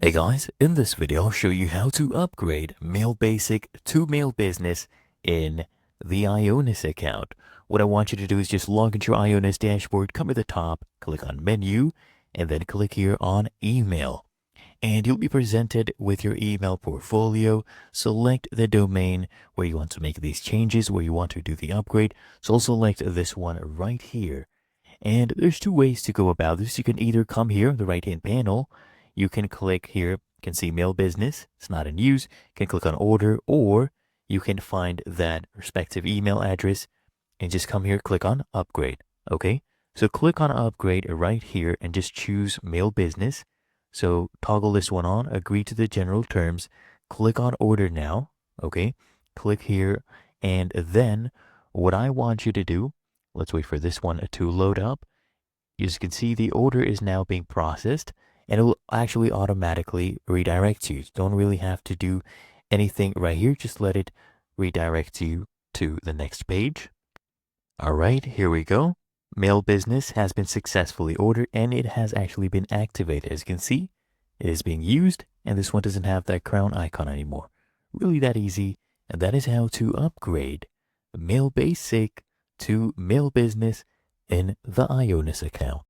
Hey guys, in this video I'll show you how to upgrade Mail Basic to Mail Business in the IONOS account. What I want you to do is just log into your IONOS dashboard, come to the top, click on Menu, and then click here on Email. And you'll be presented with your email portfolio. Select the domain where you want to make these changes, where you want to do the upgrade. So I'll select this one right here. And there's two ways to go about this. You can either come here, the right-hand panel. You can click here, you can see Mail Business. It's not in use. You can click on Order, or you can find that respective email address and just come here, click on Upgrade. Okay, so click on Upgrade right here and just choose Mail Business. So toggle this one on, agree to the general terms, click on Order now. Okay, click here, and then what I want you to do, let's wait for this one to load up. As you can see, the order is now being processed, and it will actually automatically redirect you. Don't really have to do anything right here. Just let it redirect you to the next page. All right, here we go. Mail Business has been successfully ordered, and it has actually been activated. As you can see, it is being used, and this one doesn't have that crown icon anymore. Really that easy, and that is how to upgrade Mail Basic to Mail Business in the IONOS account.